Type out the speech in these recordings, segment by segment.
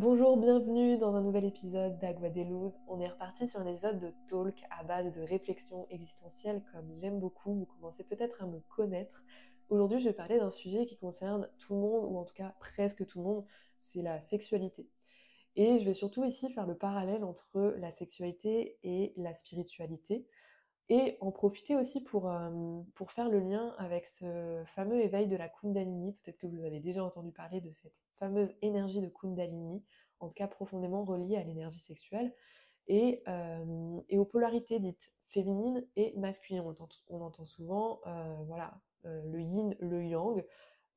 Bonjour, bienvenue dans un nouvel épisode d'Agua de Luz. On est reparti sur un épisode de talk à base de réflexion existentielle comme j'aime beaucoup, vous commencez peut-être à me connaître. Aujourd'hui je vais parler d'un sujet qui concerne tout le monde, ou en tout cas presque tout le monde, c'est la sexualité. Et je vais surtout ici faire le parallèle entre la sexualité et la spiritualité. Et en profiter aussi pour faire le lien avec ce fameux éveil de la Kundalini. Peut-être que vous avez déjà entendu parler de cette fameuse énergie de Kundalini, en tout cas profondément reliée à l'énergie sexuelle, et aux polarités dites féminines et masculines. On entend souvent le yin, le yang.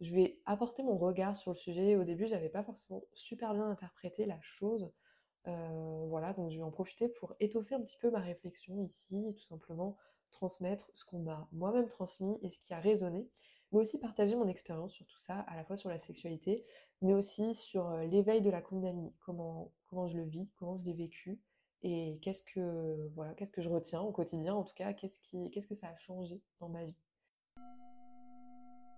Je vais apporter mon regard sur le sujet. Au début, j'avais pas forcément super bien interprété la chose. Voilà, donc je vais en profiter pour étoffer un petit peu ma réflexion ici, et tout simplement transmettre ce qu'on m'a moi-même transmis et ce qui a résonné, mais aussi partager mon expérience sur tout ça, à la fois sur la sexualité, mais aussi sur l'éveil de la Kundalini, comment je le vis, comment je l'ai vécu, et qu'est-ce que je retiens au quotidien, en tout cas, qu'est-ce que ça a changé dans ma vie.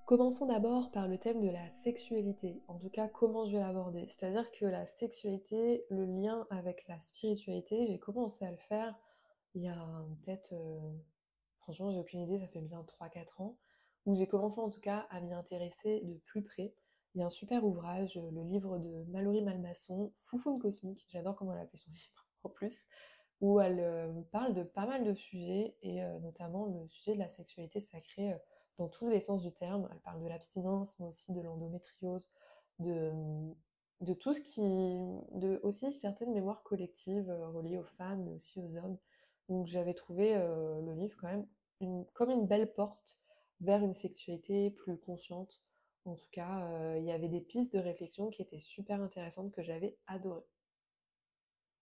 Commençons d'abord par le thème de la sexualité, en tout cas comment je vais l'aborder. C'est-à-dire que la sexualité, le lien avec la spiritualité, j'ai commencé à le faire il y a peut-être, franchement j'ai aucune idée, ça fait bien 3 4 ans, où j'ai commencé en tout cas à m'y intéresser de plus près. Il y a un super ouvrage, le livre de Mallory Malmasson, Foufoune Cosmique, j'adore comment elle a appelé son livre en plus, où elle parle de pas mal de sujets, et notamment le sujet de la sexualité sacrée dans tous les sens du terme. Elle parle de l'abstinence, mais aussi de l'endométriose, de, de tout ce qui... de aussi certaines mémoires collectives reliées aux femmes, mais aussi aux hommes. Donc j'avais trouvé le livre quand même comme une belle porte vers une sexualité plus consciente. En tout cas, il y avait des pistes de réflexion qui étaient super intéressantes que j'avais adorées.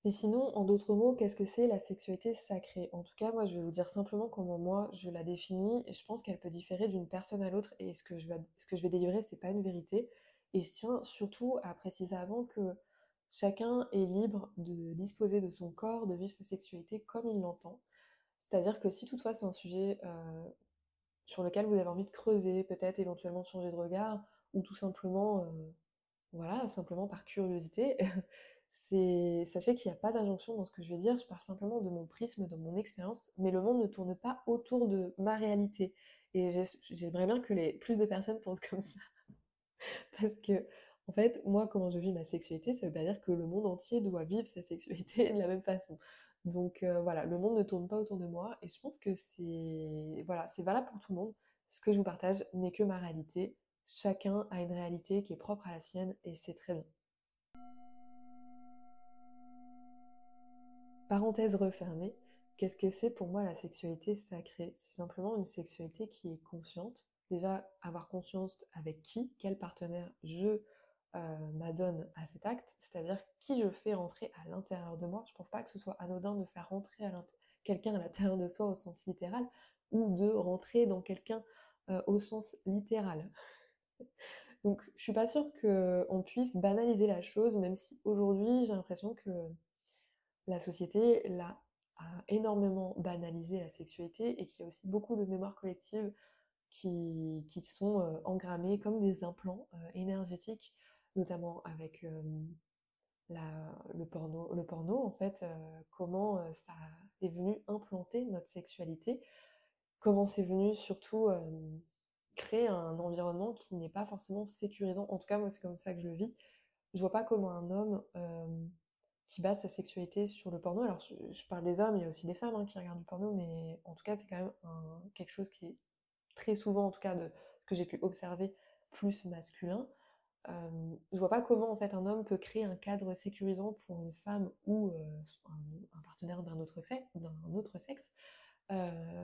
Et sinon, en d'autres mots, qu'est-ce que c'est la sexualité sacrée? En tout cas, moi, je vais vous dire simplement comment moi je la définis, et je pense qu'elle peut différer d'une personne à l'autre, et ce que je vais délivrer, c'est pas une vérité. Et je tiens surtout à préciser avant que chacun est libre de disposer de son corps, de vivre sa sexualité comme il l'entend. C'est-à-dire que si toutefois c'est un sujet sur lequel vous avez envie de creuser, peut-être éventuellement de changer de regard, ou tout simplement voilà, simplement par curiosité. Sachez qu'il n'y a pas d'injonction dans ce que je vais dire, je parle simplement de mon prisme, de mon expérience, mais le monde ne tourne pas autour de ma réalité. Et j'aimerais bien que plus de personnes pensent comme ça. Parce que, en fait, moi, comment je vis ma sexualité, ça veut pas dire que le monde entier doit vivre sa sexualité de la même façon. Donc voilà, le monde ne tourne pas autour de moi, et je pense que c'est valable pour tout le monde. Ce que je vous partage n'est que ma réalité. Chacun a une réalité qui est propre à la sienne, et c'est très bien. Parenthèse refermée, qu'est-ce que c'est pour moi la sexualité sacrée? C'est simplement une sexualité qui est consciente. Déjà, avoir conscience avec qui, quel partenaire je m'adonne à cet acte, c'est-à-dire qui je fais rentrer à l'intérieur de moi. Je pense pas que ce soit anodin de faire rentrer quelqu'un à l'intérieur de soi au sens littéral, ou de rentrer dans quelqu'un au sens littéral. Donc je suis pas sûre qu'on puisse banaliser la chose, même si aujourd'hui j'ai l'impression que la société a énormément banalisé la sexualité, et qu'il y a aussi beaucoup de mémoires collectives qui sont engrammées comme des implants énergétiques, notamment avec le porno en fait, comment ça est venu implanter notre sexualité, comment c'est venu surtout créer un environnement qui n'est pas forcément sécurisant. En tout cas, moi, c'est comme ça que je le vis. Je vois pas comment un homme qui base sa sexualité sur le porno. Alors, je parle des hommes, il y a aussi des femmes qui regardent du porno, mais en tout cas, c'est quand même quelque chose qui est très souvent, en tout cas, de ce que j'ai pu observer, plus masculin. Je vois pas comment, en fait, un homme peut créer un cadre sécurisant pour une femme ou un partenaire d'un autre sexe,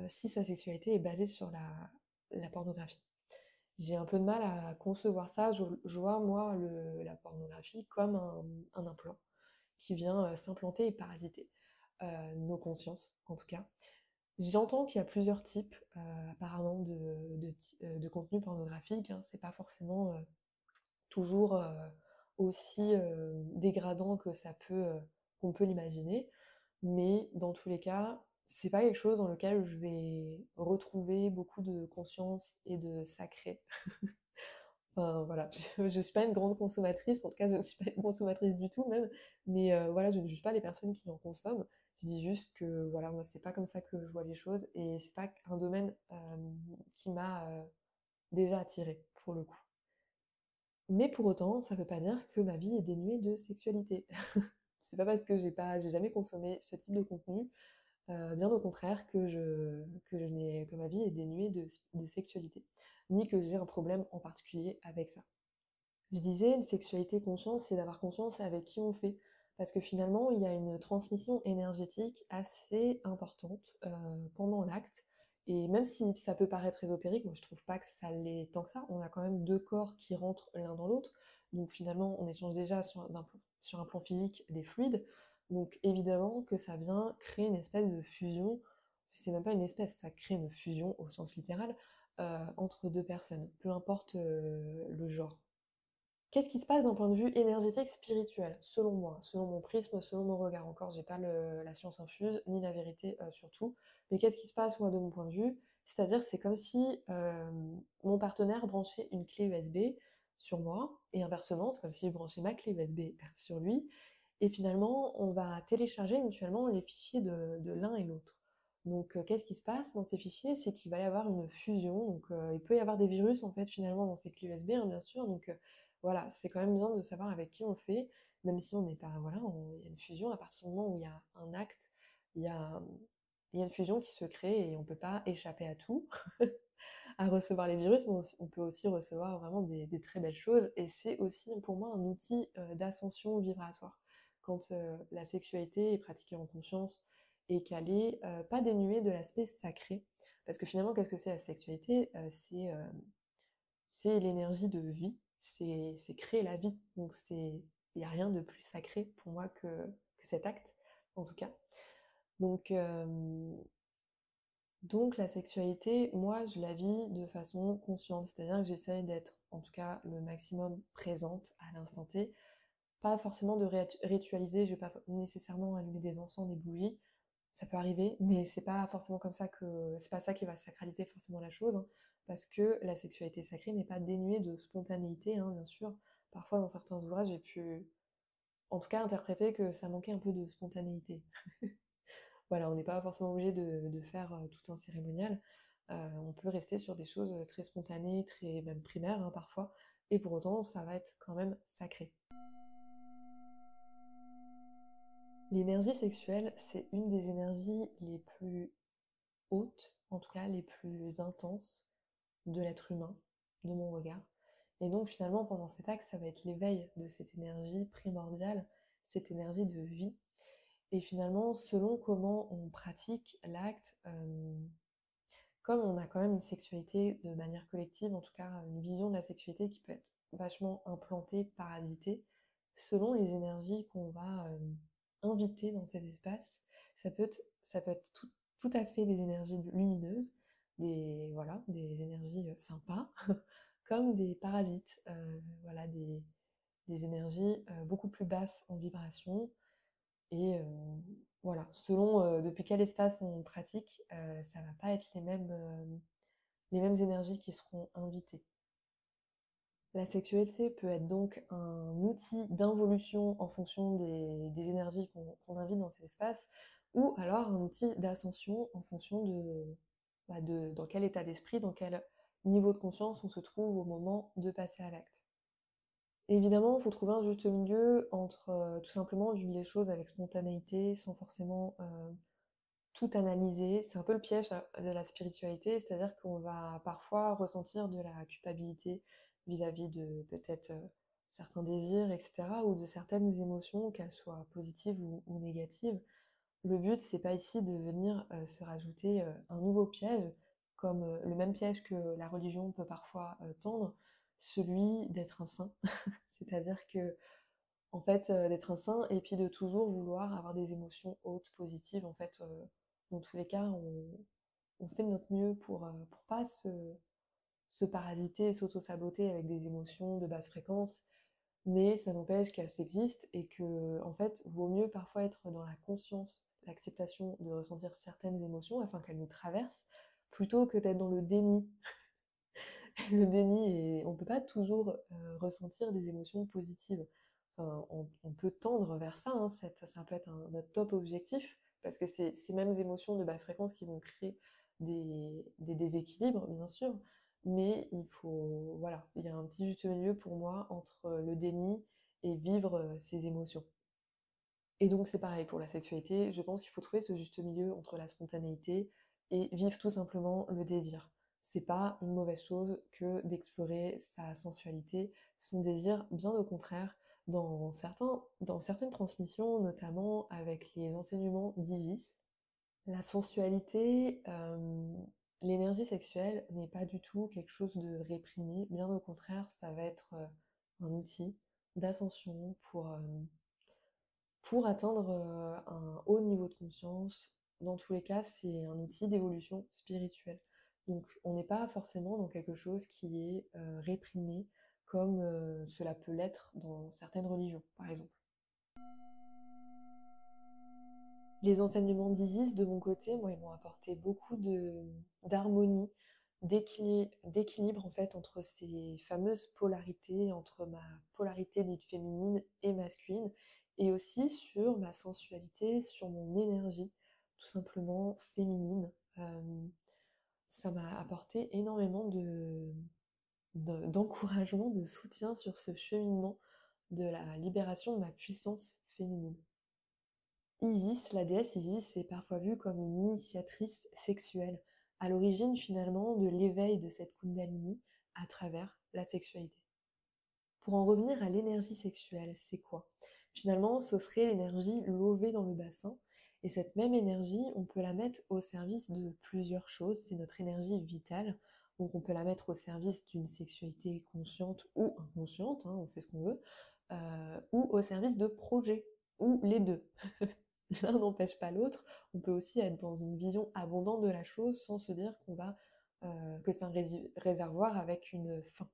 si sa sexualité est basée sur la pornographie. J'ai un peu de mal à concevoir ça. Je vois, moi, la pornographie comme un implant qui vient s'implanter et parasiter nos consciences, en tout cas. J'entends qu'il y a plusieurs types, apparemment, de contenu pornographique, hein. C'est pas forcément toujours aussi dégradant que qu'on peut l'imaginer. Mais dans tous les cas, c'est pas quelque chose dans lequel je vais retrouver beaucoup de conscience et de sacré. Enfin voilà, je suis pas une grande consommatrice, en tout cas je ne suis pas une consommatrice du tout même, mais voilà, je ne juge pas les personnes qui en consomment. Je dis juste que voilà, moi c'est pas comme ça que je vois les choses et c'est pas un domaine qui m'a déjà attirée pour le coup. Mais pour autant, ça veut pas dire que ma vie est dénuée de sexualité. C'est pas parce que j'ai jamais consommé ce type de contenu, bien au contraire que ma vie est dénuée de sexualité, ni que j'ai un problème en particulier avec ça. Je disais, une sexualité consciente, c'est d'avoir conscience avec qui on fait. Parce que finalement, il y a une transmission énergétique assez importante pendant l'acte. Et même si ça peut paraître ésotérique, moi je trouve pas que ça l'est tant que ça. On a quand même deux corps qui rentrent l'un dans l'autre. Donc finalement, on échange déjà sur un plan physique des fluides. Donc évidemment que ça vient créer une espèce de fusion. C'est même pas une espèce, ça crée une fusion au sens littéral entre deux personnes, peu importe le genre. Qu'est-ce qui se passe d'un point de vue énergétique spirituel, selon moi, selon mon prisme, selon mon regard? Encore, j'ai pas la science infuse, ni la vérité surtout. Mais qu'est-ce qui se passe, moi, de mon point de vue? C'est-à-dire, c'est comme si mon partenaire branchait une clé USB sur moi, et inversement, c'est comme si je branchais ma clé USB sur lui, et finalement, on va télécharger mutuellement les fichiers de l'un et l'autre. Donc, qu'est-ce qui se passe dans ces fichiers? C'est qu'il va y avoir une fusion. Donc, il peut y avoir des virus, en fait, finalement, dans ces clés USB, hein, bien sûr. Donc, voilà, c'est quand même bien de savoir avec qui on fait, même si on n'est pas, voilà, il y a une fusion à partir du moment où il y a un acte, il y a, il y a une fusion qui se crée et on ne peut pas échapper à tout, à recevoir les virus, mais on peut aussi recevoir vraiment des très belles choses et c'est aussi pour moi un outil d'ascension vibratoire. Quand la sexualité est pratiquée en conscience et qu'elle est pas dénuée de l'aspect sacré, parce que finalement, qu'est-ce que c'est la sexualité? C'est l'énergie de vie, c'est créer la vie. Donc il n'y a rien de plus sacré pour moi que cet acte, en tout cas. Donc, donc la sexualité, moi je la vis de façon consciente, c'est-à-dire que j'essaye d'être en tout cas le maximum présente à l'instant T, pas forcément de ritualiser, je vais pas nécessairement allumer des encens, des bougies, ça peut arriver, mais c'est pas forcément comme ça que c'est pas ça qui va sacraliser forcément la chose, hein, parce que la sexualité sacrée n'est pas dénuée de spontanéité, hein, bien sûr. Parfois dans certains ouvrages, j'ai pu en tout cas interpréter que ça manquait un peu de spontanéité. Voilà, on n'est pas forcément obligé de faire tout un cérémonial. On peut rester sur des choses très spontanées, très même primaires hein, parfois, et pour autant ça va être quand même sacré. L'énergie sexuelle, c'est une des énergies les plus hautes, en tout cas les plus intenses de l'être humain, de mon regard. Et donc finalement, pendant cet acte, ça va être l'éveil de cette énergie primordiale, cette énergie de vie. Et finalement, selon comment on pratique l'acte, comme on a quand même une sexualité de manière collective, en tout cas une vision de la sexualité qui peut être vachement implantée, parasitée, selon les énergies qu'on va inviter dans cet espace, ça peut être tout à fait des énergies lumineuses, voilà, des énergies sympas, comme des parasites, voilà, des énergies beaucoup plus basses en vibration, et voilà, selon depuis quel espace on pratique, ça va pas être les mêmes énergies qui seront invitées. La sexualité peut être donc un outil d'involution en fonction des énergies qu'on invite dans cet espace, ou alors un outil d'ascension en fonction de dans quel état d'esprit, dans quel niveau de conscience on se trouve au moment de passer à l'acte. Évidemment, il faut trouver un juste milieu entre tout simplement vivre les choses avec spontanéité, sans forcément tout analyser. C'est un peu le piège de la spiritualité, c'est-à-dire qu'on va parfois ressentir de la culpabilité vis-à-vis de peut-être certains désirs, etc., ou de certaines émotions, qu'elles soient positives ou négatives. Le but, c'est pas ici de venir se rajouter un nouveau piège, comme le même piège que la religion peut parfois tendre, celui d'être un saint. C'est-à-dire que en fait, d'être un saint et puis de toujours vouloir avoir des émotions hautes, positives. En fait, dans tous les cas, on fait de notre mieux pour pas se parasiter et s'auto-saboter avec des émotions de basse fréquence, mais ça n'empêche qu'elles existent et que, en fait, vaut mieux parfois être dans la conscience, l'acceptation de ressentir certaines émotions afin qu'elles nous traversent, plutôt que d'être dans le déni Le déni et on peut pas toujours, ressentir des émotions positives. Enfin, on peut tendre vers ça, hein, ça peut être notre top objectif parce que c'est ces mêmes émotions de basse fréquence qui vont créer des déséquilibres, bien sûr, mais il faut voilà, il y a un petit juste milieu pour moi entre le déni et vivre, ces émotions. Et donc c'est pareil pour la sexualité, je pense qu'il faut trouver ce juste milieu entre la spontanéité et vivre tout simplement le désir. C'est pas une mauvaise chose que d'explorer sa sensualité, son désir, bien au contraire. Dans certaines transmissions, notamment avec les enseignements d'Isis, la sensualité, l'énergie sexuelle n'est pas du tout quelque chose de réprimé, bien au contraire, ça va être un outil d'ascension pour atteindre un haut niveau de conscience. Dans tous les cas, c'est un outil d'évolution spirituelle. Donc on n'est pas forcément dans quelque chose qui est réprimé comme cela peut l'être dans certaines religions, par exemple. Les enseignements d'Isis, de mon côté, moi, ils m'ont apporté beaucoup d'harmonie, d'équilibre en fait entre ces fameuses polarités, entre ma polarité dite féminine et masculine, et aussi sur ma sensualité, sur mon énergie, tout simplement féminine. Ça m'a apporté énormément d'encouragement, de soutien sur ce cheminement de la libération de ma puissance féminine. Isis, la déesse Isis, est parfois vue comme une initiatrice sexuelle, à l'origine finalement de l'éveil de cette Kundalini à travers la sexualité. Pour en revenir à l'énergie sexuelle, c'est quoi? Finalement, ce serait l'énergie lovée dans le bassin, et cette même énergie, on peut la mettre au service de plusieurs choses, c'est notre énergie vitale, donc on peut la mettre au service d'une sexualité consciente ou inconsciente, hein, on fait ce qu'on veut, ou au service de projets, ou les deux. L'un n'empêche pas l'autre. On peut aussi être dans une vision abondante de la chose sans se dire que c'est un réservoir avec une fin.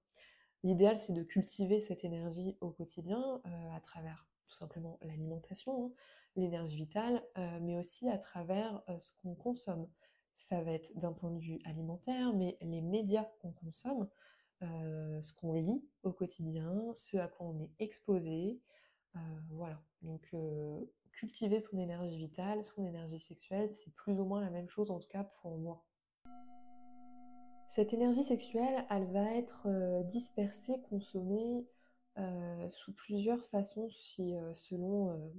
L'idéal, c'est de cultiver cette énergie au quotidien à travers tout simplement l'alimentation, hein, l'énergie vitale, mais aussi à travers ce qu'on consomme. Ça va être d'un point de vue alimentaire, mais les médias qu'on consomme, ce qu'on lit au quotidien, ce à quoi on est exposé, voilà. Donc cultiver son énergie vitale, son énergie sexuelle, c'est plus ou moins la même chose en tout cas pour moi. Cette énergie sexuelle, elle va être dispersée, consommée sous plusieurs façons selon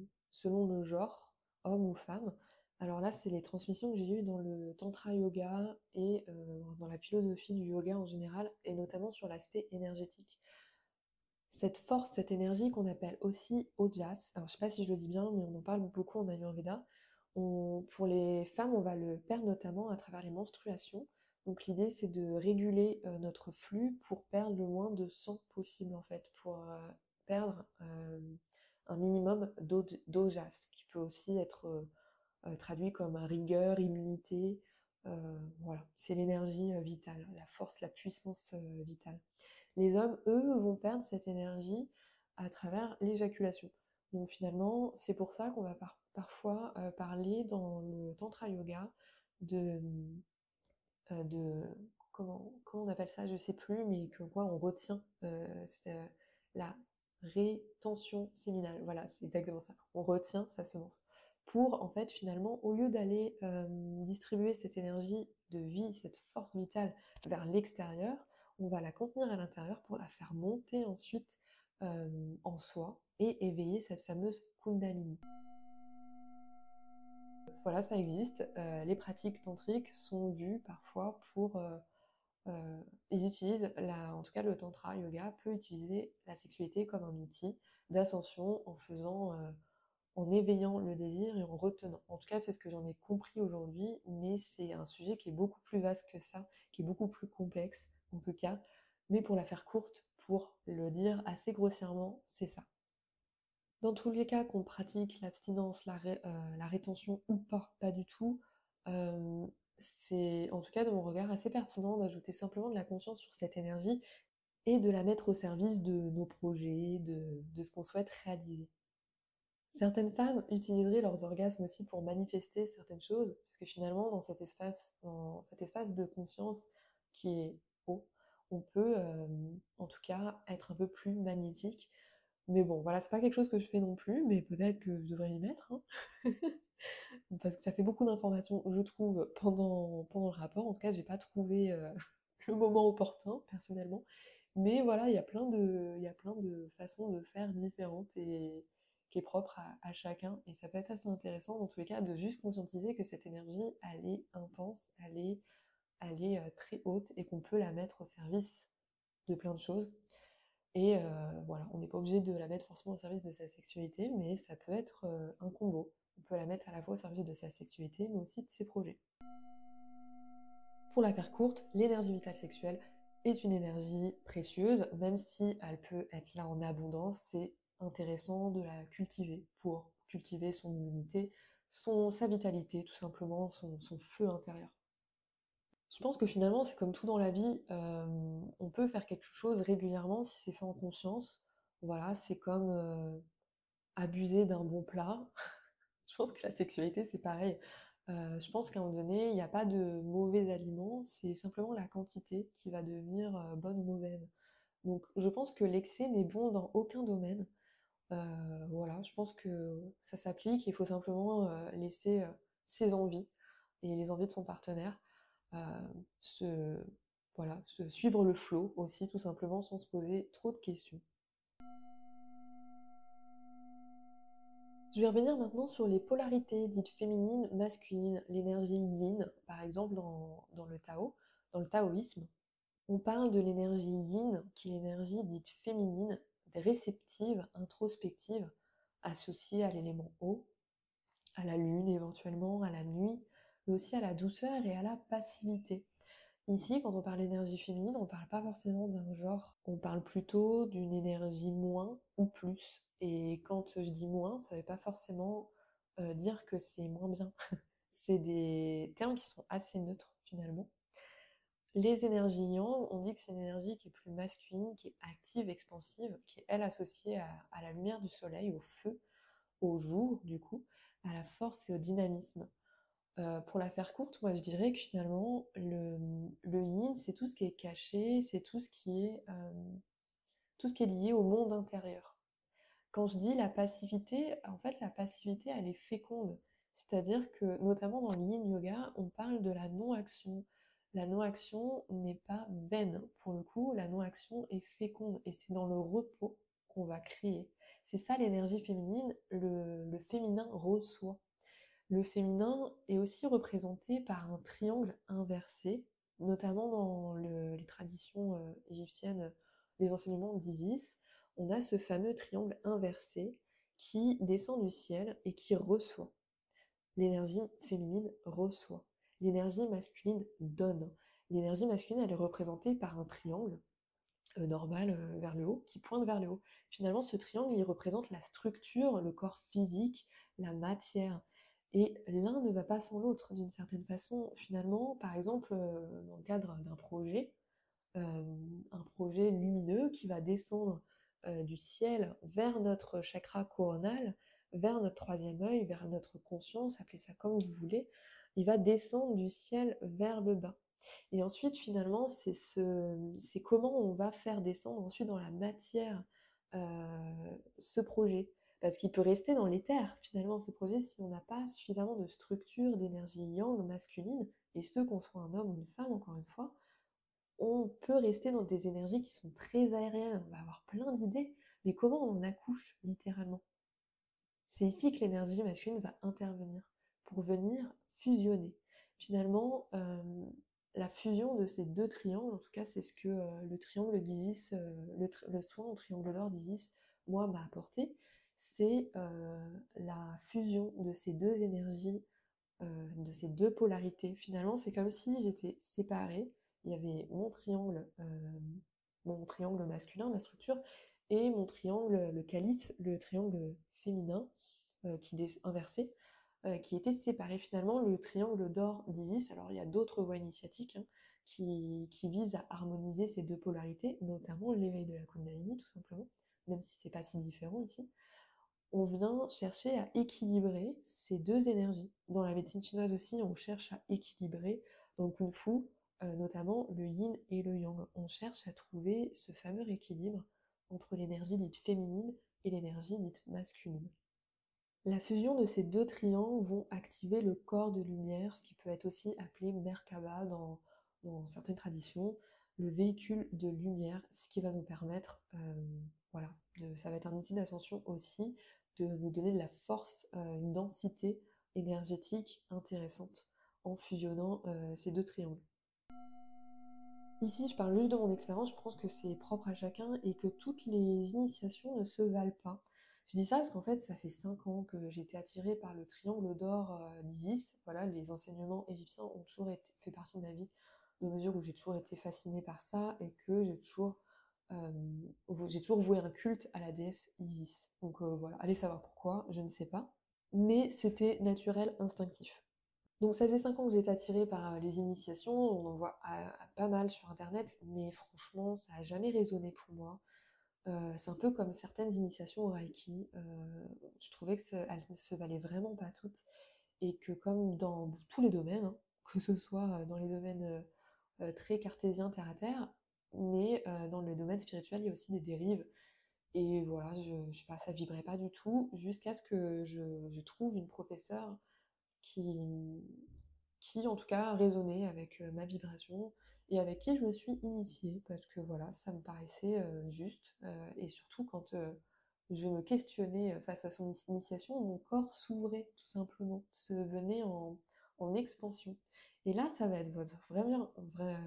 le genre, homme ou femme. Alors là, c'est les transmissions que j'ai eues dans le tantra yoga et dans la philosophie du yoga en général, et notamment sur l'aspect énergétique. Cette force, cette énergie qu'on appelle aussi ojas, alors je sais pas si je le dis bien, mais on en parle beaucoup en Ayurveda. Pour les femmes, on va le perdre notamment à travers les menstruations. Donc l'idée, c'est de réguler notre flux pour perdre le moins de sang possible, en fait, pour perdre un minimum d'ojas, qui peut aussi être traduit comme rigueur, immunité. Voilà, c'est l'énergie vitale, la force, la puissance vitale. Les hommes, eux, vont perdre cette énergie à travers l'éjaculation. Donc finalement, c'est pour ça qu'on va parfois parler dans le tantra yoga de, de comment on appelle ça, je sais plus, mais que quoi on retient la rétention séminale. Voilà, c'est exactement ça. On retient sa semence. Pour en fait finalement, au lieu d'aller distribuer cette énergie de vie, cette force vitale vers l'extérieur, on va la contenir à l'intérieur pour la faire monter ensuite en soi et éveiller cette fameuse Kundalini. Voilà, ça existe. Les pratiques tantriques sont vues parfois pour ils utilisent, en tout cas le tantra yoga peut utiliser la sexualité comme un outil d'ascension en éveillant le désir et en retenant. En tout cas, c'est ce que j'en ai compris aujourd'hui, mais c'est un sujet qui est beaucoup plus vaste que ça, qui est beaucoup plus complexe en tout cas. Mais pour la faire courte, pour le dire assez grossièrement, c'est ça. Dans tous les cas, qu'on pratique l'abstinence, la rétention ou pas du tout, c'est en tout cas de mon regard assez pertinent d'ajouter simplement de la conscience sur cette énergie et de la mettre au service de nos projets, de ce qu'on souhaite réaliser. Certaines femmes utiliseraient leurs orgasmes aussi pour manifester certaines choses, parce que finalement, dans cet espace de conscience qui est haut, on peut, en tout cas, être un peu plus magnétique. Mais bon, voilà, c'est pas quelque chose que je fais non plus, mais peut-être que je devrais m'y mettre, hein. Parce que ça fait beaucoup d'informations, je trouve, pendant le rapport. En tout cas, j'ai pas trouvé, le moment opportun, personnellement. Mais voilà, il y a plein de façons de faire différentes et qui est propre à chacun. Et ça peut être assez intéressant, dans tous les cas, de juste conscientiser que cette énergie, elle est intense, elle est très haute et qu'on peut la mettre au service de plein de choses. Et voilà, on n'est pas obligé de la mettre forcément au service de sa sexualité, mais ça peut être un combo. On peut la mettre à la fois au service de sa sexualité, mais aussi de ses projets. Pour la faire courte, l'énergie vitale sexuelle est une énergie précieuse, même si elle peut être là en abondance, c'est intéressant de la cultiver pour cultiver son immunité, sa vitalité, tout simplement, son feu intérieur. Je pense que finalement, c'est comme tout dans la vie, on peut faire quelque chose régulièrement si c'est fait en conscience. Voilà, c'est comme abuser d'un bon plat. Je pense que la sexualité, c'est pareil. Je pense qu'à un moment donné, il n'y a pas de mauvais aliments, c'est simplement la quantité qui va devenir bonne ou mauvaise. Donc je pense que l'excès n'est bon dans aucun domaine. Voilà, je pense que ça s'applique, il faut simplement laisser ses envies et les envies de son partenaire euh, se, voilà, suivre le flow aussi, tout simplement, sans se poser trop de questions. Je vais revenir maintenant sur les polarités dites féminines, masculines, l'énergie yin, par exemple dans le Tao, dans le taoïsme. On parle de l'énergie yin, qui est l'énergie dite féminine, réceptive, introspective, associée à l'élément eau, à la lune éventuellement, à la nuit, mais aussi à la douceur et à la passivité. Ici, quand on parle d'énergie féminine, on ne parle pas forcément d'un genre, on parle plutôt d'une énergie moins ou plus. Et quand je dis moins, ça ne veut pas forcément dire que c'est moins bien. C'est des termes qui sont assez neutres finalement. Les énergies yang, on dit que c'est une énergie qui est plus masculine, qui est active, expansive, qui est elle associée à la lumière du soleil, au feu, au jour du coup, à la force et au dynamisme. Pour la faire courte, moi je dirais que finalement, le yin, c'est tout ce qui est caché, c'est tout ce qui est lié au monde intérieur. Quand je dis la passivité, en fait, la passivité, elle est féconde. C'est-à-dire que, notamment dans le yin yoga, on parle de la non-action. La non-action n'est pas vaine. Pour le coup, la non-action est féconde. Et c'est dans le repos qu'on va créer. C'est ça l'énergie féminine. Le féminin reçoit. Le féminin est aussi représenté par un triangle inversé, notamment dans les traditions égyptiennes, les enseignements d'Isis. On a ce fameux triangle inversé qui descend du ciel et qui reçoit. L'énergie féminine reçoit. L'énergie masculine donne. L'énergie masculine, elle est représentée par un triangle normal vers le haut, qui pointe vers le haut. Finalement, ce triangle, il représente la structure, le corps physique, la matière. Et l'un ne va pas sans l'autre, d'une certaine façon. Finalement, par exemple, dans le cadre d'un projet, un projet lumineux qui va descendre du ciel vers notre chakra coronal, vers notre troisième œil, vers notre conscience, appelez ça comme vous voulez, il va descendre du ciel vers le bas. Et ensuite, finalement, c'est comment on va faire descendre ensuite dans la matière ce projet. Parce qu'il peut rester dans l'éther, finalement, ce projet, si on n'a pas suffisamment de structure, d'énergie yang masculine, et ce, qu'on soit un homme ou une femme, encore une fois, on peut rester dans des énergies qui sont très aériennes. On va avoir plein d'idées, mais comment on en accouche, littéralement? C'est ici que l'énergie masculine va intervenir pour venir fusionner. Finalement, la fusion de ces deux triangles, en tout cas c'est ce que le triangle d'Isis, le soin au triangle d'or d'Isis, moi, m'a apporté, c'est la fusion de ces deux énergies, de ces deux polarités. Finalement, c'est comme si j'étais séparée. Il y avait mon triangle masculin, ma structure, et mon triangle, le calice, le triangle féminin, inversé, qui était séparé. Finalement, le triangle d'or d'Isis, alors il y a d'autres voies initiatiques qui visent à harmoniser ces deux polarités, notamment l'éveil de la Kundalini, tout simplement, même si c'est pas si différent ici. On vient chercher à équilibrer ces deux énergies. Dans la médecine chinoise aussi, on cherche à équilibrer. Dans le Kung Fu, notamment le yin et le yang. On cherche à trouver ce fameux équilibre entre l'énergie dite féminine et l'énergie dite masculine. La fusion de ces deux triangles vont activer le corps de lumière, ce qui peut être aussi appelé Merkaba dans certaines traditions, le véhicule de lumière, ce qui va nous permettre, voilà, ça va être un outil d'ascension aussi, de nous donner de la force, une densité énergétique intéressante en fusionnant ces deux triangles. Ici, je parle juste de mon expérience, je pense que c'est propre à chacun et que toutes les initiations ne se valent pas. Je dis ça parce qu'en fait, ça fait 5 ans que j'ai été attirée par le triangle d'or d'Isis. Voilà, les enseignements égyptiens ont toujours fait partie de ma vie, de mesure où j'ai toujours été fascinée par ça et que j'ai toujours voué un culte à la déesse Isis. Donc voilà, allez savoir pourquoi, je ne sais pas. Mais c'était naturel, instinctif. Donc ça faisait 5 ans que j'étais attirée par les initiations, on en voit pas mal sur internet, mais franchement ça a jamais résonné pour moi. C'est un peu comme certaines initiations au Reiki, je trouvais elles ne se valaient vraiment pas toutes et que comme dans tous les domaines, hein, que ce soit dans les domaines très cartésiens terre à terre, mais dans le domaine spirituel il y a aussi des dérives et voilà, je sais pas, ça vibrait pas du tout jusqu'à ce que je trouve une professeure qui, qui en tout cas résonnait avec ma vibration et avec qui je me suis initiée parce que voilà, ça me paraissait juste et surtout quand je me questionnais face à son initiation, mon corps s'ouvrait tout simplement, se venait en expansion. Et là, ça va être votre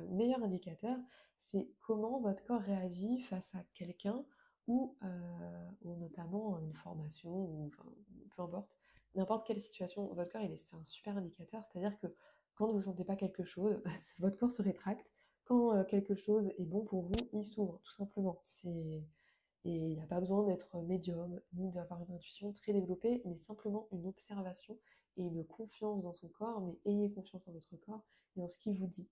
meilleur indicateur, c'est comment votre corps réagit face à quelqu'un ou notamment une formation, ou enfin, peu importe, n'importe quelle situation, votre corps, c'est un super indicateur, c'est-à-dire que quand vous ne sentez pas quelque chose, votre corps se rétracte. Quand quelque chose est bon pour vous, il s'ouvre, tout simplement. Et il n'y a pas besoin d'être médium, ni d'avoir une intuition très développée, mais simplement une observation et une confiance dans son corps, mais ayez confiance en votre corps et en ce qu'il vous dit.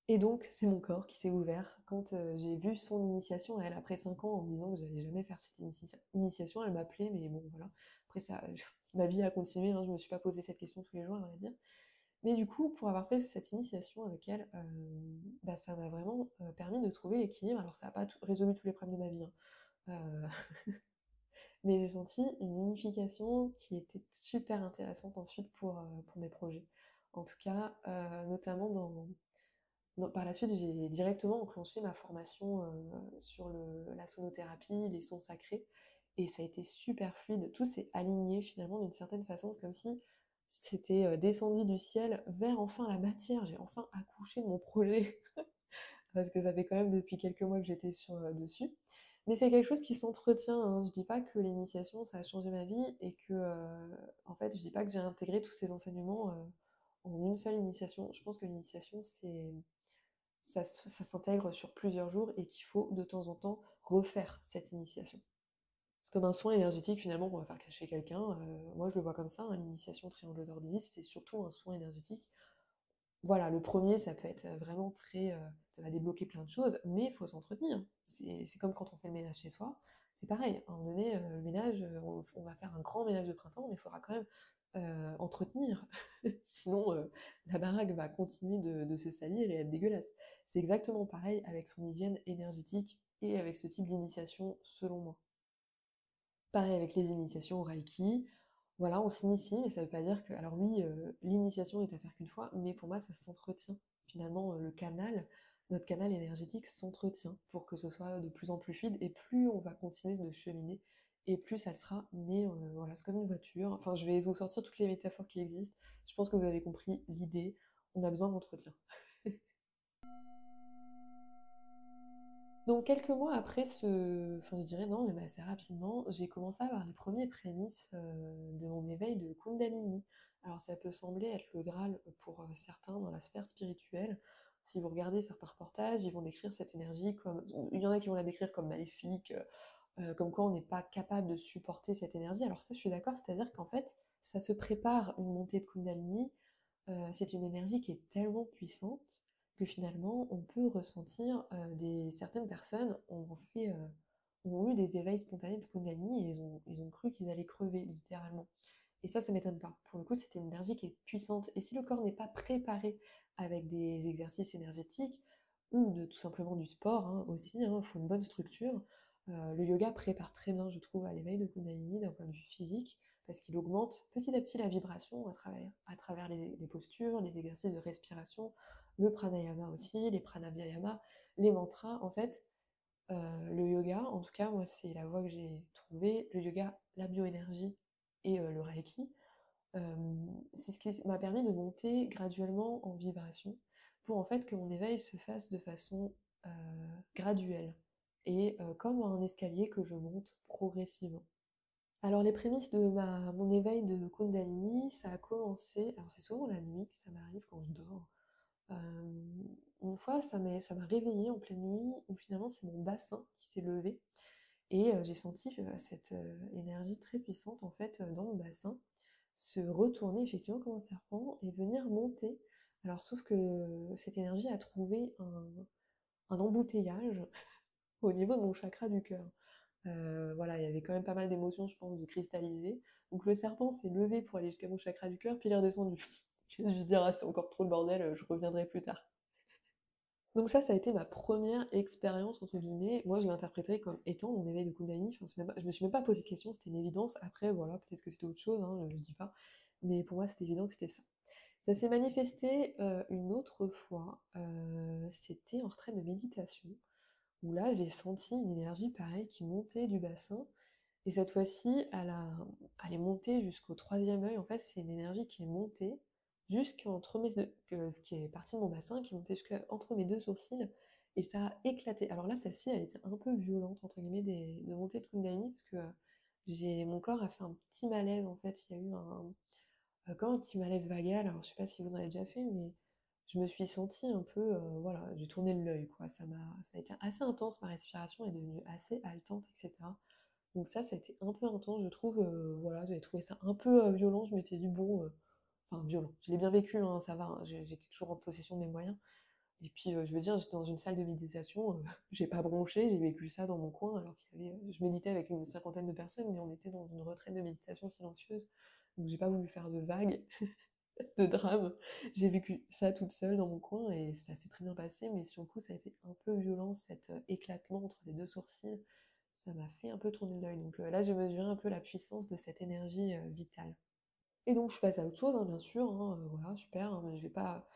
Et donc, c'est mon corps qui s'est ouvert quand j'ai vu son initiation, elle, après 5 ans, en me disant que j'allais jamais faire cette initiation, elle m'appelait, mais bon, voilà. Après, ça, ma vie a continué, hein, je me suis pas posé cette question tous les jours, à vrai dire. Mais du coup, pour avoir fait cette initiation avec elle, bah, ça m'a vraiment permis de trouver l'équilibre. Alors, ça n'a pas résolu tous les problèmes de ma vie, hein. Mais j'ai senti une unification qui était super intéressante ensuite pour mes projets. En tout cas, notamment par la suite, j'ai directement enclenché ma formation sur la sonothérapie, les sons sacrés, et ça a été super fluide. Tout s'est aligné finalement d'une certaine façon. C'est comme si c'était descendu du ciel vers enfin la matière. J'ai enfin accouché de mon projet, parce que ça fait quand même depuis quelques mois que j'étais dessus. Mais c'est quelque chose qui s'entretient, hein. Je dis pas que l'initiation, ça a changé ma vie, et que, en fait, je dis pas que j'ai intégré tous ces enseignements en une seule initiation. Je pense que l'initiation, ça s'intègre sur plusieurs jours et qu'il faut de temps en temps refaire cette initiation. C'est comme un soin énergétique finalement qu'on va faire chez quelqu'un. Moi je le vois comme ça, hein, l'initiation triangle d'or 10, c'est surtout un soin énergétique. Voilà, le premier ça peut être vraiment très... ça va débloquer plein de choses, mais il faut s'entretenir. C'est comme quand on fait le ménage chez soi, c'est pareil. À un moment donné, le ménage, on va faire un grand ménage de printemps, mais il faudra quand même entretenir. Sinon, la baraque va continuer de se salir et être dégueulasse. C'est exactement pareil avec son hygiène énergétique et avec ce type d'initiation, selon moi. Pareil avec les initiations au Reiki. Voilà, on s'initie, mais ça veut pas dire que... Alors oui, l'initiation est à faire qu'une fois, mais pour moi, ça s'entretient. Finalement, notre canal énergétique s'entretient pour que ce soit de plus en plus fluide, et plus on va continuer de cheminer, et plus ça le sera. Mais voilà, c'est comme une voiture. Enfin, je vais vous sortir toutes les métaphores qui existent. Je pense que vous avez compris l'idée. On a besoin d'entretien. Donc quelques mois après enfin je dirais non, mais assez rapidement, j'ai commencé à avoir les premiers prémices de mon éveil de Kundalini. Alors ça peut sembler être le Graal pour certains dans la sphère spirituelle. Si vous regardez certains reportages, ils vont décrire cette énergie comme... Il y en a qui vont la décrire comme maléfique, comme quoi on n'est pas capable de supporter cette énergie. Alors ça, je suis d'accord, c'est-à-dire qu'en fait, ça se prépare une montée de Kundalini. C'est une énergie qui est tellement puissante que finalement on peut ressentir certaines personnes ont eu des éveils spontanés de Kundalini et ils ont cru qu'ils allaient crever littéralement. Et ça m'étonne pas. Pour le coup, c'était une énergie qui est puissante. Et si le corps n'est pas préparé avec des exercices énergétiques ou tout simplement du sport hein, aussi, il faut une bonne structure. Le yoga prépare très bien, je trouve, à l'éveil de Kundalini d'un point de vue physique, parce qu'il augmente petit à petit la vibration à travers les postures, les exercices de respiration, le pranayama aussi, les pranavyayamas, les mantras. En fait, le yoga, en tout cas, moi, c'est la voie que j'ai trouvée. Le yoga, la bioénergie et le reiki, c'est ce qui m'a permis de monter graduellement en vibration pour en fait que mon éveil se fasse de façon graduelle et comme un escalier que je monte progressivement. Alors les prémices de mon éveil de Kundalini, ça a commencé, alors c'est souvent la nuit que ça m'arrive quand je dors. Une fois, ça m'a réveillée en pleine nuit où finalement c'est mon bassin qui s'est levé et j'ai senti cette énergie très puissante en fait dans mon bassin se retourner effectivement comme un serpent et venir monter. Alors sauf que cette énergie a trouvé un embouteillage au niveau de mon chakra du cœur. Voilà, il y avait quand même pas mal d'émotions, je pense, de cristalliser. Donc le serpent s'est levé pour aller jusqu'à mon chakra du cœur, puis il est redescendu. Je vais se dire, ah, c'est encore trop le bordel, je reviendrai plus tard. Donc ça a été ma première expérience, entre guillemets. Moi, je l'interpréterais comme étant mon éveil de Kundalini. Enfin, je me suis même pas posé de questions, c'était une évidence. Après, voilà, peut-être que c'était autre chose, hein, je dis pas. Mais pour moi, c'était évident que c'était ça. Ça s'est manifesté une autre fois, c'était en retraite de méditation, où là, j'ai senti une énergie pareille qui montait du bassin. Et cette fois-ci, elle est montée jusqu'au troisième œil. En fait, c'est une énergie qui est montée jusqu'entre mes deux, qui est partie de mon bassin, qui est montée jusqu'entre mes deux sourcils, et ça a éclaté. Alors là, celle-ci, elle était un peu violente, entre guillemets, de montée de Kundalini, parce que mon corps a fait un petit malaise, en fait. Il y a eu comme un petit malaise vagal. Alors, je sais pas si vous en avez déjà fait, mais je me suis sentie un peu, voilà, j'ai tourné l'œil, quoi. Ça a été assez intense, ma respiration est devenue assez haletante, etc. Donc ça a été un peu intense, je trouve, voilà, j'avais trouvé ça un peu violent, je m'étais dit, bon, enfin violent, je l'ai bien vécu, hein, ça va, hein, j'étais toujours en possession de mes moyens. Et puis, je veux dire, j'étais dans une salle de méditation, j'ai pas bronché, j'ai vécu ça dans mon coin, alors qu'il y avait, je méditais avec une cinquantaine de personnes, mais on était dans une retraite de méditation silencieuse, donc j'ai pas voulu faire de vagues, de drame. J'ai vécu ça toute seule dans mon coin et ça s'est très bien passé, mais sur le coup, ça a été un peu violent, cet éclatement entre les deux sourcils. Ça m'a fait un peu tourner l'œil. Donc là, j'ai mesuré un peu la puissance de cette énergie vitale. Et donc, je suis passée à autre chose, hein, bien sûr. Hein, voilà, super. Hein, mais je vais pas.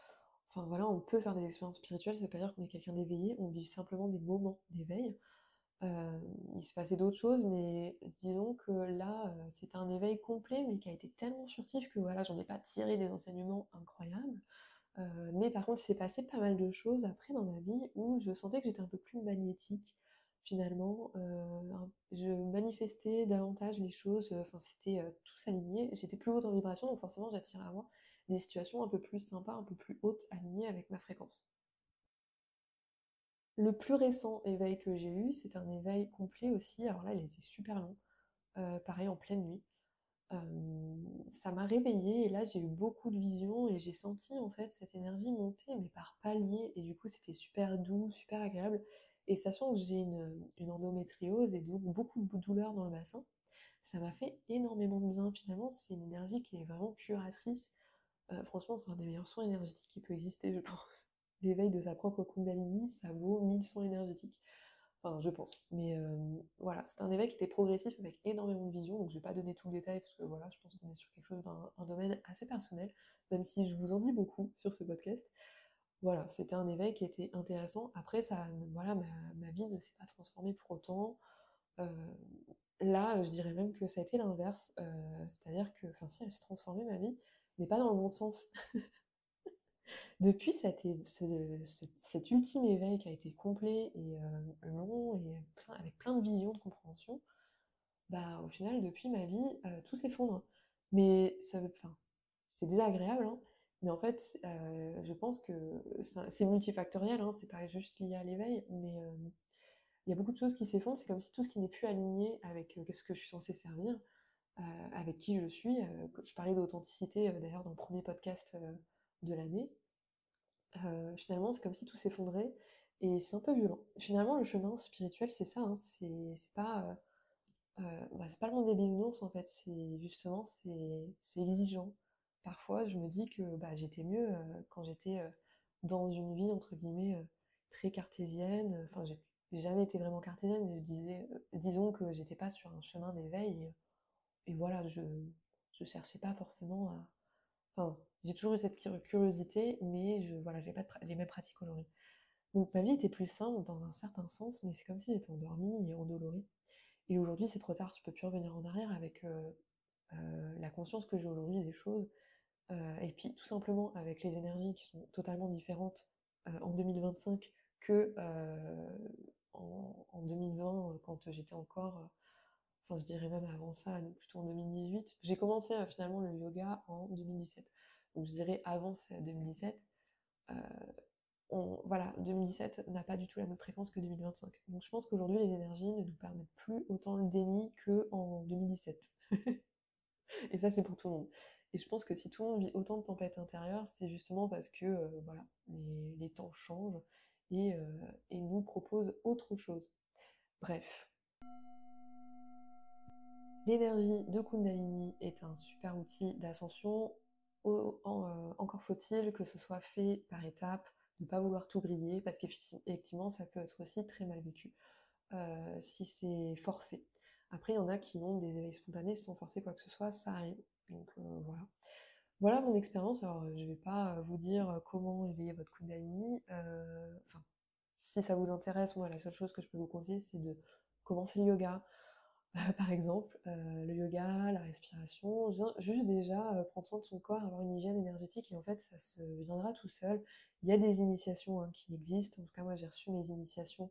Enfin, voilà, on peut faire des expériences spirituelles, ça veut pas dire qu'on est quelqu'un d'éveillé. On vit simplement des moments d'éveil. Euh, il se passait d'autres choses, mais disons que là, c'était un éveil complet, mais qui a été tellement furtif que voilà, j'en ai pas tiré des enseignements incroyables. Mais par contre, il s'est passé pas mal de choses après dans ma vie où je sentais que j'étais un peu plus magnétique, finalement. Je manifestais davantage les choses, enfin, c'était tout s'aligner. J'étais plus haute en vibration, donc forcément, j'attirais à moi des situations un peu plus sympas, un peu plus hautes, alignées avec ma fréquence. Le plus récent éveil que j'ai eu, c'est un éveil complet aussi. Alors là, il a été super long, pareil en pleine nuit. Ça m'a réveillée et là j'ai eu beaucoup de visions et j'ai senti en fait cette énergie monter mais par paliers et du coup c'était super doux, super agréable et sachant que j'ai une endométriose et donc beaucoup de douleurs dans le bassin, ça m'a fait énormément de bien finalement, c'est une énergie qui est vraiment curatrice. Franchement c'est un des meilleurs soins énergétiques qui peut exister je pense. L'éveil de sa propre Kundalini, ça vaut 1000 soins énergétiques. Enfin, je pense. Mais voilà, c'était un éveil qui était progressif avec énormément de vision, donc je vais pas donner tout le détail parce que voilà, je pense qu'on est sur quelque chose d'un domaine assez personnel, même si je vous en dis beaucoup sur ce podcast. Voilà, c'était un éveil qui était intéressant. Après, ça, voilà, ma vie ne s'est pas transformée pour autant. Euh, Là, je dirais même que ça a été l'inverse, c'est-à-dire que, enfin si, elle s'est transformée ma vie, mais pas dans le bon sens. Depuis cet ultime éveil qui a été complet et long et avec plein de visions, de compréhension, bah au final, depuis ma vie, tout s'effondre. Mais enfin, c'est désagréable, hein, mais en fait, je pense que c'est multifactoriel, hein, c'est pas juste lié à l'éveil, mais il y a beaucoup de choses qui s'effondrent, c'est comme si tout ce qui n'est plus aligné avec ce que je suis censée servir, avec qui je suis, je parlais d'authenticité d'ailleurs dans le premier podcast de l'année, finalement, c'est comme si tout s'effondrait et c'est un peu violent. Finalement, le chemin spirituel, c'est ça, hein, c'est pas, Bah, c'est pas le monde des bisounours en fait, c'est justement c'est exigeant. Parfois je me dis que, bah, j'étais mieux, quand j'étais, dans une vie entre guillemets, très cartésienne, enfin j'ai jamais été vraiment cartésienne, mais je disais, disons que j'étais pas sur un chemin d'éveil et voilà, je cherchais pas forcément à enfin, j'ai toujours eu cette curiosité, mais voilà, j'avais pas de les mêmes pratiques aujourd'hui. Donc ma vie était plus simple dans un certain sens, mais c'est comme si j'étais endormie et endolorie. Et aujourd'hui, c'est trop tard, tu peux plus revenir en arrière avec la conscience que j'ai aujourd'hui des choses. Et puis tout simplement avec les énergies qui sont totalement différentes en 2025 que en 2020, quand j'étais encore, enfin je dirais même avant ça, donc plutôt en 2018. J'ai commencé finalement le yoga en 2017. Donc je dirais avant 2017. euh, voilà, 2017 n'a pas du tout la même fréquence que 2025. Donc je pense qu'aujourd'hui, les énergies ne nous permettent plus autant le déni qu'en 2017. Et ça, c'est pour tout le monde. Et je pense que si tout le monde vit autant de tempêtes intérieures, c'est justement parce que voilà, les temps changent et nous proposent autre chose. Bref, l'énergie de Kundalini est un super outil d'ascension. Encore faut-il que ce soit fait par étapes, ne pas vouloir tout griller, parce qu'effectivement, ça peut être aussi très mal vécu si c'est forcé. Après, il y en a qui ont des éveils spontanés sans forcer quoi que ce soit, ça arrive. Donc voilà. Voilà mon expérience. Alors, je vais pas vous dire comment éveiller votre Kundalini. Enfin, si ça vous intéresse, moi, la seule chose que je peux vous conseiller, c'est de commencer le yoga, par exemple. Le yoga, la respiration, juste déjà prendre soin de son corps, avoir une hygiène énergétique, et en fait, ça se viendra tout seul. Il y a des initiations hein, qui existent. En tout cas, moi, j'ai reçu mes initiations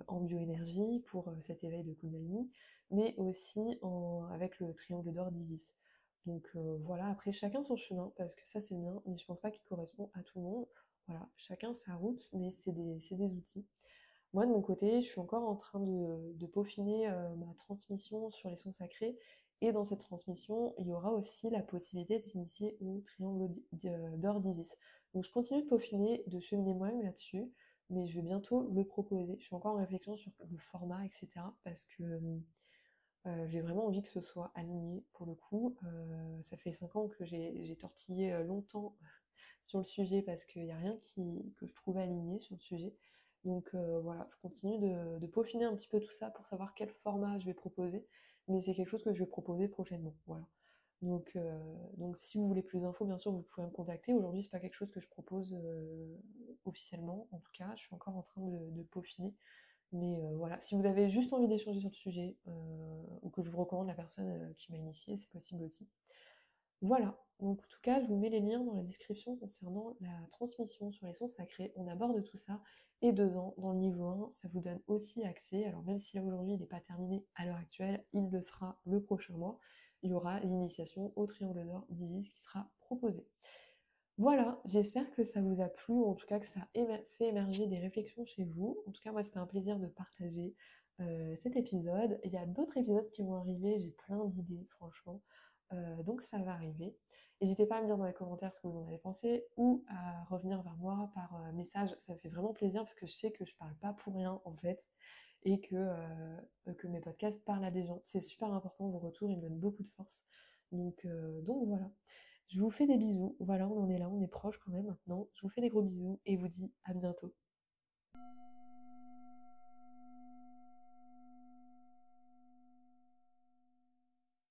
en bioénergie pour cet éveil de Kundalini, mais aussi avec le triangle d'or d'Isis. Donc voilà, après chacun son chemin, parce que ça c'est le mien, mais je pense pas qu'il correspond à tout le monde. Voilà, chacun sa route, mais c'est des outils. Moi de mon côté, je suis encore en train de peaufiner ma transmission sur les sons sacrés, et dans cette transmission, il y aura aussi la possibilité de s'initier au triangle d'or d'Isis. Donc je continue de peaufiner, de cheminer moi-même là-dessus, mais je vais bientôt le proposer. Je suis encore en réflexion sur le format, etc. Parce que j'ai vraiment envie que ce soit aligné pour le coup. Ça fait 5 ans que j'ai tortillé longtemps sur le sujet parce qu'il n'y a rien que je trouve aligné sur le sujet. Donc voilà, je continue de peaufiner un petit peu tout ça pour savoir quel format je vais proposer. Mais c'est quelque chose que je vais proposer prochainement. Voilà. Donc si vous voulez plus d'infos, bien sûr, vous pouvez me contacter. Aujourd'hui, c'est pas quelque chose que je propose officiellement. En tout cas, je suis encore en train de peaufiner. Mais voilà, si vous avez juste envie d'échanger sur le sujet, ou que je vous recommande la personne qui m'a initiée, c'est possible aussi. Voilà, donc en tout cas, je vous mets les liens dans la description concernant la transmission sur les sons sacrés. On aborde tout ça. Et dedans, dans le niveau 1, ça vous donne aussi accès. Alors même si là aujourd'hui il n'est pas terminé à l'heure actuelle, il le sera le prochain mois. Il y aura l'initiation au triangle d'or d'Isis qui sera proposée. Voilà, j'espère que ça vous a plu, ou en tout cas que ça a fait émerger des réflexions chez vous. En tout cas, moi, c'était un plaisir de partager cet épisode. Il y a d'autres épisodes qui vont arriver, j'ai plein d'idées, franchement. Donc ça va arriver. N'hésitez pas à me dire dans les commentaires ce que vous en avez pensé, ou à revenir vers moi par message. Ça me fait vraiment plaisir parce que je sais que je parle pas pour rien, en fait, et que mes podcasts parlent à des gens. C'est super important, vos retours, ils me donnent beaucoup de force. Donc voilà. Je vous fais des bisous. Voilà, on en est là, on est proche quand même maintenant. Je vous fais des gros bisous et vous dis à bientôt.